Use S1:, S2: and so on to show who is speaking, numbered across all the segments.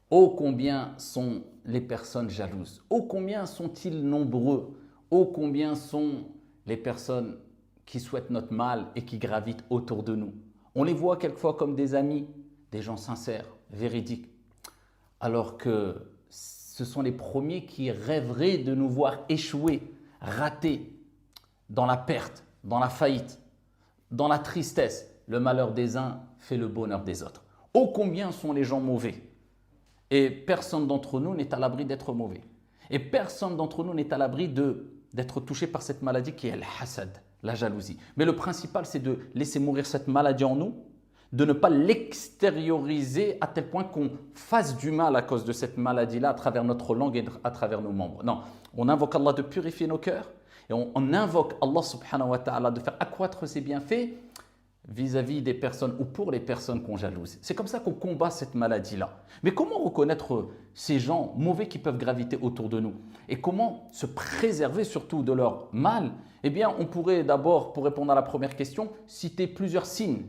S1: Ô combien sont les personnes jalouses, ô combien sont-ils nombreux, ô combien sont les personnes qui souhaitent notre mal et qui gravitent autour de nous. On les voit quelquefois comme des amis, des gens sincères, véridiques, alors que ce sont les premiers qui rêveraient de nous voir échouer, rater, dans la perte, dans la faillite, dans la tristesse. Le malheur des uns fait le bonheur des autres. Ô combien sont les gens mauvais. Et personne d'entre nous n'est à l'abri d'être mauvais. Et personne d'entre nous n'est à l'abri d'être touché par cette maladie qui est le hasad, la jalousie. Mais le principal, c'est de laisser mourir cette maladie en nous, de ne pas l'extérioriser à tel point qu'on fasse du mal à cause de cette maladie-là à travers notre langue et à travers nos membres. Non, on invoque Allah de purifier nos cœurs et on invoque Allah subhanahu wa ta'ala de faire accroître ses bienfaits vis-à-vis des personnes ou pour les personnes qu'on jalouse. C'est comme ça qu'on combat cette maladie-là. Mais comment reconnaître ces gens mauvais qui peuvent graviter autour de nous? Et comment se préserver surtout de leur mal? Eh bien, on pourrait d'abord, pour répondre à la première question, citer plusieurs signes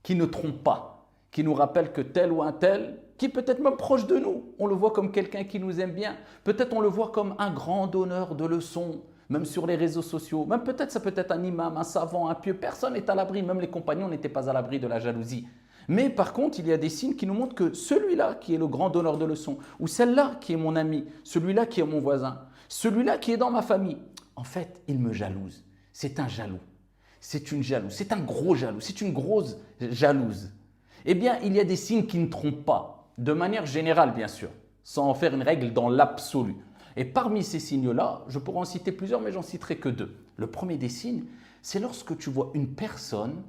S1: qui ne trompent pas, qui nous rappellent que tel ou un tel, qui peut être même proche de nous, on le voit comme quelqu'un qui nous aime bien, peut-être on le voit comme un grand donneur de leçons, même sur les réseaux sociaux, même peut-être ça peut être un imam, un savant, un pieux, personne n'est à l'abri, même les compagnons n'étaient pas à l'abri de la jalousie. Mais par contre, il y a des signes qui nous montrent que celui-là qui est le grand donneur de leçons, ou celle-là qui est mon ami, celui-là qui est mon voisin, celui-là qui est dans ma famille, en fait, il me jalouse. C'est un jaloux. C'est une jalouse, c'est un gros jaloux, c'est une grosse jalouse. Eh bien, il y a des signes qui ne trompent pas, de manière générale bien sûr, sans en faire une règle dans l'absolu. Et parmi ces signes-là, je pourrais en citer plusieurs, mais j'en citerai que deux. Le premier des signes, c'est lorsque tu vois une personne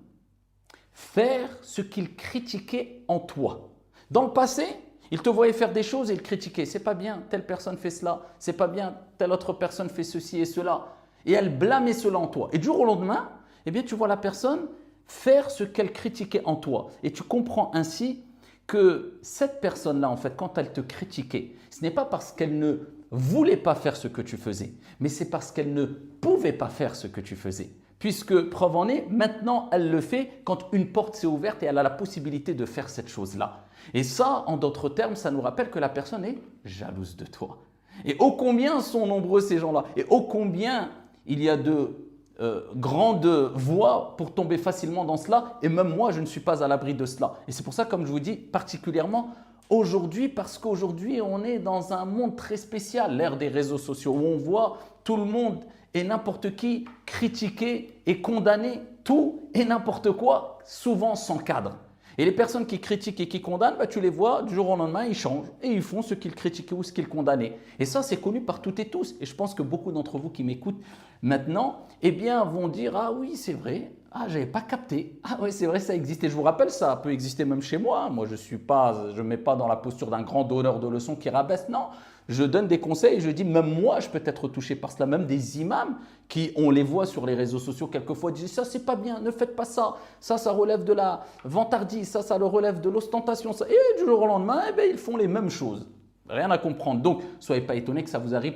S1: faire ce qu'il critiquait en toi. Dans le passé, il te voyait faire des choses et il critiquait. C'est pas bien, telle personne fait cela, c'est pas bien, telle autre personne fait ceci et cela. Et elle blâmait cela en toi. Et du jour au lendemain, eh bien, tu vois la personne faire ce qu'elle critiquait en toi. Et tu comprends ainsi que cette personne-là, en fait, quand elle te critiquait, ce n'est pas parce qu'elle ne voulait pas faire ce que tu faisais, mais c'est parce qu'elle ne pouvait pas faire ce que tu faisais. Puisque, preuve en est, maintenant, elle le fait quand une porte s'est ouverte et elle a la possibilité de faire cette chose-là. Et ça, en d'autres termes, ça nous rappelle que la personne est jalouse de toi. Et ô combien sont nombreux ces gens-là, et ô combien il y a de grandes voies pour tomber facilement dans cela, et même moi je ne suis pas à l'abri de cela. Et c'est pour ça, comme je vous dis, particulièrement aujourd'hui, parce qu'aujourd'hui on est dans un monde très spécial, l'ère des réseaux sociaux, où on voit tout le monde et n'importe qui critiquer et condamner tout et n'importe quoi, souvent sans cadre. Et les personnes qui critiquent et qui condamnent, tu les vois, du jour au lendemain, ils changent et ils font ce qu'ils critiquaient ou ce qu'ils condamnaient. Et ça, c'est connu par toutes et tous. Et je pense que beaucoup d'entre vous qui m'écoutent maintenant, eh bien, vont dire « Ah oui, c'est vrai, ah, j'avais pas capté. Ah oui, c'est vrai, ça existe. » Et je vous rappelle, ça peut exister même chez moi. Moi, je ne mets pas dans la posture d'un grand donneur de leçons qui rabaisse. Non, je donne des conseils et je dis, même moi, je peux être touché par cela. Même des imams qui, on les voit sur les réseaux sociaux quelquefois, disent, ça, c'est pas bien, ne faites pas ça. Ça relève de la vantardise, ça le relève de l'ostentation. Et du jour au lendemain, eh bien, ils font les mêmes choses. Rien à comprendre. Donc, soyez pas étonnés que ça vous arrive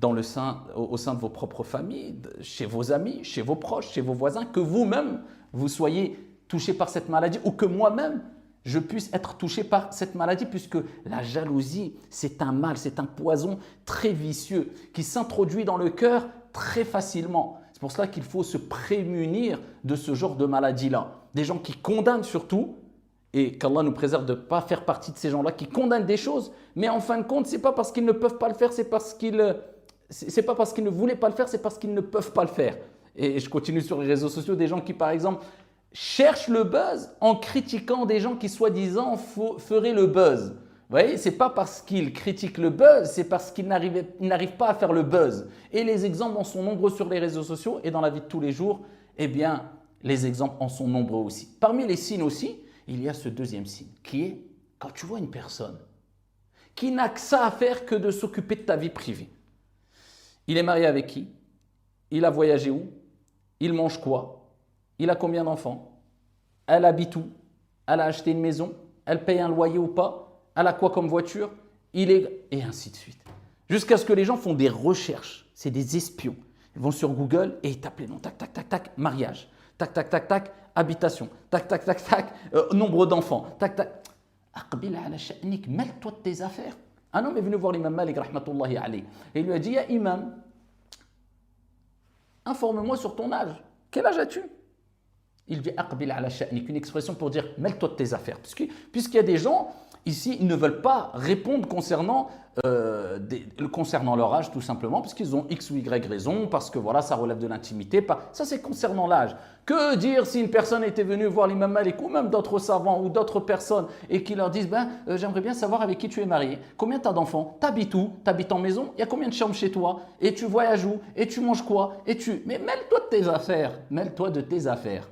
S1: au sein de vos propres familles, chez vos amis, chez vos proches, chez vos voisins, que vous-même, vous soyez touché par cette maladie ou que moi-même, je puisse être touché par cette maladie, puisque la jalousie, c'est un mal, c'est un poison très vicieux qui s'introduit dans le cœur très facilement. C'est pour cela qu'il faut se prémunir de ce genre de maladie-là. Des gens qui condamnent surtout, et qu'Allah nous préserve de ne pas faire partie de ces gens-là qui condamnent des choses, mais en fin de compte, ce n'est pas parce qu'ils ne peuvent pas le faire, c'est pas parce qu'ils ne voulaient pas le faire, c'est parce qu'ils ne peuvent pas le faire. Et je continue sur les réseaux sociaux, des gens qui, par exemple, cherchent le buzz en critiquant des gens qui, soi-disant, feraient le buzz. Vous voyez, ce n'est pas parce qu'ils critiquent le buzz, c'est parce qu'ils n'arrivent pas à faire le buzz. Et les exemples en sont nombreux sur les réseaux sociaux et dans la vie de tous les jours, eh bien, les exemples en sont nombreux aussi. Parmi les signes aussi, il y a ce deuxième signe qui est quand tu vois une personne qui n'a que ça à faire que de s'occuper de ta vie privée. Il est marié avec qui? Il a voyagé où? Il mange quoi? Il a combien d'enfants? Elle habite où? Elle a acheté une maison? Elle paye un loyer ou pas? Elle a quoi comme voiture? Et ainsi de suite. Jusqu'à ce que les gens font des recherches. C'est des espions. Ils vont sur Google et ils tapent les noms. Tac, tac, tac, tac, mariage. Tac, tac, tac, tac, habitation. Tac, tac, tac, tac, nombre d'enfants. Tac, tac. Aqbil ala sha'nik, mêle-toi de tes affaires. Un homme est venu voir l'imam Malik, rahmatullahi alayhi, et il lui a dit, ya imam, informe-moi sur ton âge. Quel âge as-tu? Il dit aqbil ala sha'nik, une expression pour dire mêle-toi de tes affaires. Puisqu'il y a des gens ici, ils ne veulent pas répondre concernant leur âge tout simplement, parce qu'ils ont X ou Y raison, parce que voilà, ça relève de l'intimité. Ça, c'est concernant l'âge. Que dire si une personne était venue voir l'imam Malik ou même d'autres savants ou d'autres personnes et qui leur disent j'aimerais bien savoir avec qui tu es marié, combien tu as d'enfants, t'habites où, t'habites en maison, il y a combien de chambres chez toi, et tu voyages où, et tu manges quoi, Mais mêle-toi de tes affaires, mêle-toi de tes affaires.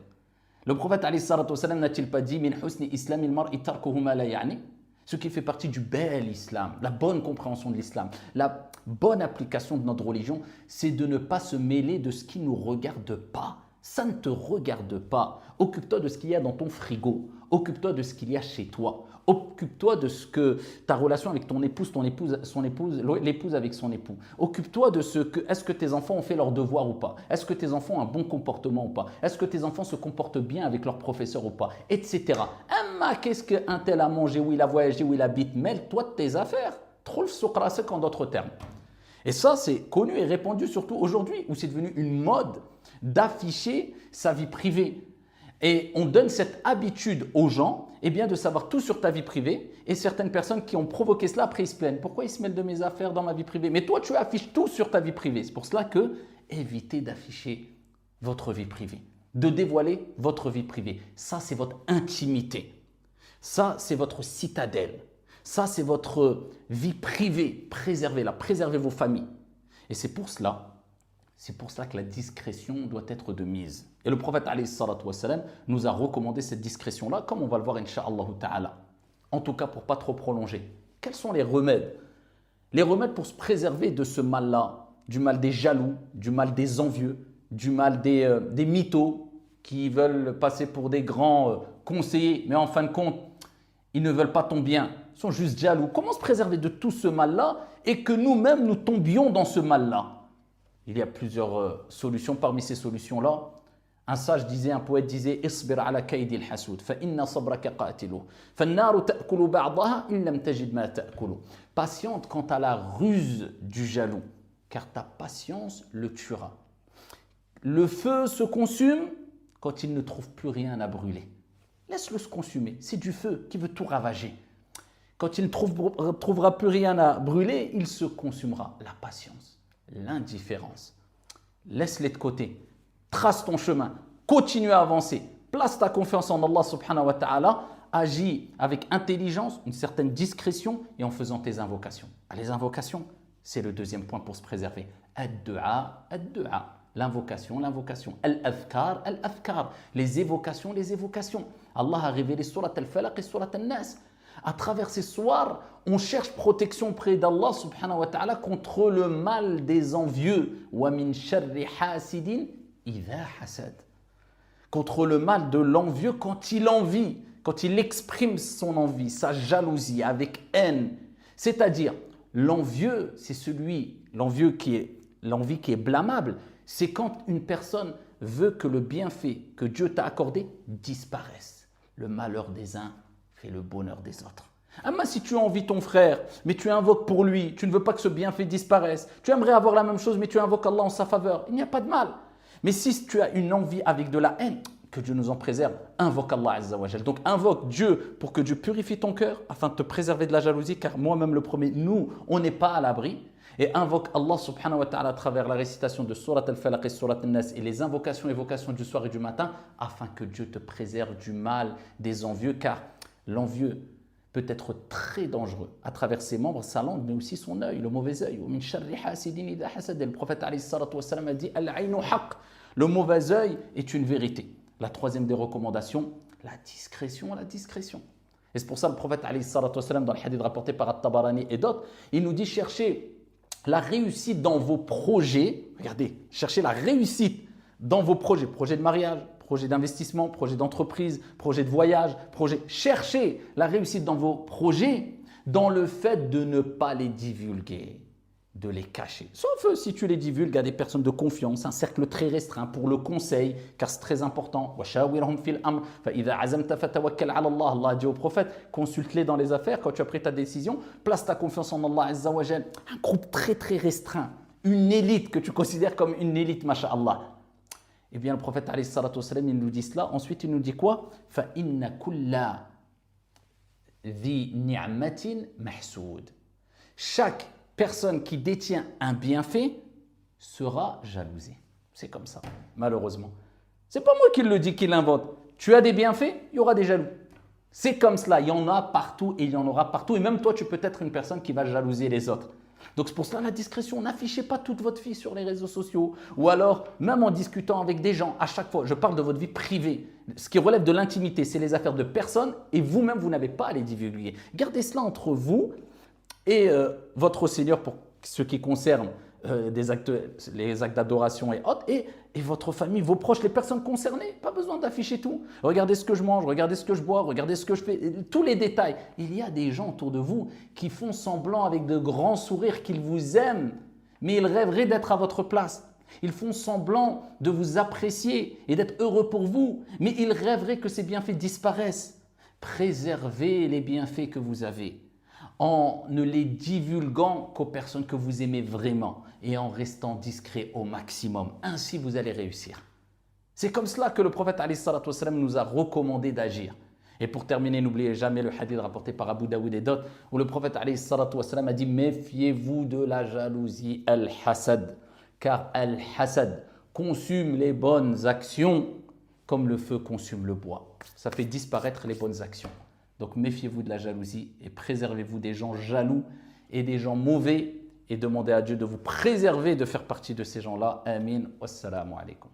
S1: Le prophète alayhi salatu wassalam n'a-t-il pas dit min husni islamil mar'i tarkuhu ma la ya'ni? Ce qui fait partie du bel islam, la bonne compréhension de l'islam, la bonne application de notre religion, c'est de ne pas se mêler de ce qui ne nous regarde pas. Ça ne te regarde pas. Occupe-toi de ce qu'il y a dans ton frigo. Occupe-toi de ce qu'il y a chez toi. Occupe-toi de ce que ta relation avec ton épouse, l'épouse avec son époux. Occupe-toi de ce que, est-ce que tes enfants ont fait leurs devoirs ou pas? Est-ce que tes enfants ont un bon comportement ou pas? Est-ce que tes enfants se comportent bien avec leurs professeurs ou pas? Etc. Amma, qu'est-ce qu'un tel a mangé, où il a voyagé, où il habite? Mêle-toi de tes affaires. Trouve suqrasek en d'autres termes. Et ça, c'est connu et répandu surtout aujourd'hui, où c'est devenu une mode d'afficher sa vie privée. Et on donne cette habitude aux gens de savoir tout sur ta vie privée. Et certaines personnes qui ont provoqué cela, après ils se plaignent. Pourquoi ils se mêlent de mes affaires dans ma vie privée? Mais toi, tu affiches tout sur ta vie privée. C'est pour cela que évitez d'afficher votre vie privée, de dévoiler votre vie privée. Ça, c'est votre intimité. Ça, c'est votre citadelle. Ça, c'est votre vie privée. Préservez-la, préservez vos familles. Et c'est pour cela que la discrétion doit être de mise. Et le prophète alayhi salatu wassalam nous a recommandé cette discrétion-là, comme on va le voir incha'Allah ta'ala. En tout cas, pour ne pas trop prolonger. Quels sont les remèdes? Les remèdes pour se préserver de ce mal-là, du mal des jaloux, du mal des envieux, du mal des mythos qui veulent passer pour des grands conseillers, mais en fin de compte, ils ne veulent pas ton bien, ils sont juste jaloux. Comment se préserver de tout ce mal-là et que nous-mêmes nous tombions dans ce mal-là? Il y a plusieurs solutions. Parmi ces solutions-là, un sage disait, un poète disait, Isbir ala kaydil hasoud, fa inna sabraka qatiluh, fa an-naru ta'kulu ba'daha in lam tajid ma ta'kulu. Patiente quant à la ruse du jaloux, car ta patience le tuera. Le feu se consume quand il ne trouve plus rien à brûler. Laisse-le se consumer. C'est du feu qui veut tout ravager. Quand il ne trouvera plus rien à brûler, il se consumera. La patience, l'indifférence. Laisse-les de côté. Trace ton chemin. Continue à avancer. Place ta confiance en Allah subhanahu wa ta'ala. Agis avec intelligence, une certaine discrétion et en faisant tes invocations. Les invocations, c'est le deuxième point pour se préserver. Ad-du'a, ad-du'a. L'invocation, l'invocation. Al-afkar, al-afkar. Les évocations, les évocations. Allah a révélé surat al-falaq et surat al-nas. À travers ces soirs, on cherche protection auprès d'Allah subhanahu wa ta'ala contre le mal des envieux. Wa min sharri hasidin idha hasad. Contre le mal de l'envieux quand il envie, quand il exprime son envie, sa jalousie avec haine. C'est-à-dire, l'envieux, c'est l'envie qui est blâmable. C'est quand une personne veut que le bienfait que Dieu t'a accordé disparaisse. Le malheur des uns fait le bonheur des autres. Mais si tu envies ton frère, mais tu invoques pour lui, tu ne veux pas que ce bienfait disparaisse, tu aimerais avoir la même chose, mais tu invoques Allah en sa faveur, il n'y a pas de mal. Mais si tu as une envie avec de la haine, que Dieu nous en préserve, invoque Allah Azza wa Jal. Donc invoque Dieu pour que Dieu purifie ton cœur afin de te préserver de la jalousie, car moi-même le premier, nous, on n'est pas à l'abri. Et invoque Allah subhanahu wa ta'ala à travers la récitation de Surat al-Falaq et Surat al-Nas et les invocations du soir et du matin afin que Dieu te préserve du mal des envieux, car l'envieux peut être très dangereux à travers ses membres, sa langue, mais aussi son œil, le mauvais œil. Le prophète alayhi salatu wa salam a dit Al-aynu haqq. Le mauvais œil est une vérité. La troisième des recommandations, la discrétion, la discrétion. Et c'est pour ça le prophète alayhi salatu wa salam, dans le hadith rapporté par At-Tabarani et d'autres, il nous dit cherchez la réussite dans vos projets. Regardez, cherchez la réussite dans vos projets. Projet de mariage, projet d'investissement, projet d'entreprise, projet de voyage, Cherchez la réussite dans vos projets, dans le fait de ne pas les divulguer, de les cacher. Sauf si tu les divulgues à des personnes de confiance, un cercle très restreint pour le conseil, car c'est très important. Allah dit au prophète, consulte-les dans les affaires, quand tu as pris ta décision, place ta confiance en Allah Azza wa Jal. Un groupe très très restreint, une élite que tu considères comme une élite, masha'Allah. Eh bien le prophète alayhi salatu wassalam, il nous dit cela. Ensuite il nous dit quoi? فَإِنَّ كُلَّ ذِي نِعْمَةٍ مَحْسُودٍ. Chaque personne qui détient un bienfait sera jalousée. C'est comme ça, malheureusement. C'est pas moi qui le dis, qui l'invente. Tu as des bienfaits, il y aura des jaloux. C'est comme cela, il y en a partout et il y en aura partout. Et même toi, tu peux être une personne qui va jalouser les autres. Donc c'est pour cela la discrétion. N'affichez pas toute votre vie sur les réseaux sociaux. Ou alors, même en discutant avec des gens, à chaque fois, je parle de votre vie privée. Ce qui relève de l'intimité, c'est les affaires de personnes et vous-même, vous n'avez pas à les divulguer. Gardez cela entre vous et votre Seigneur pour ce qui concerne les actes d'adoration et autres, et votre famille, vos proches, les personnes concernées. Pas besoin d'afficher tout. Regardez ce que je mange, regardez ce que je bois, regardez ce que je fais, tous les détails. Il y a des gens autour de vous qui font semblant avec de grands sourires qu'ils vous aiment, mais ils rêveraient d'être à votre place. Ils font semblant de vous apprécier et d'être heureux pour vous, mais ils rêveraient que ces bienfaits disparaissent. Préservez les bienfaits que vous avez en ne les divulguant qu'aux personnes que vous aimez vraiment et en restant discret au maximum. Ainsi, vous allez réussir. C'est comme cela que le prophète alayhi salatu wassalam nous a recommandé d'agir. Et pour terminer, n'oubliez jamais le hadith rapporté par Abu Daoud et d'autres, où le prophète alayhi salatu wassalam a dit « Méfiez-vous de la jalousie al-hasad, car al-hasad consume les bonnes actions comme le feu consume le bois. » Ça fait disparaître les bonnes actions. Donc méfiez-vous de la jalousie et préservez-vous des gens jaloux et des gens mauvais et demandez à Dieu de vous préserver de faire partie de ces gens-là. Amin. Wassalamu alaikum.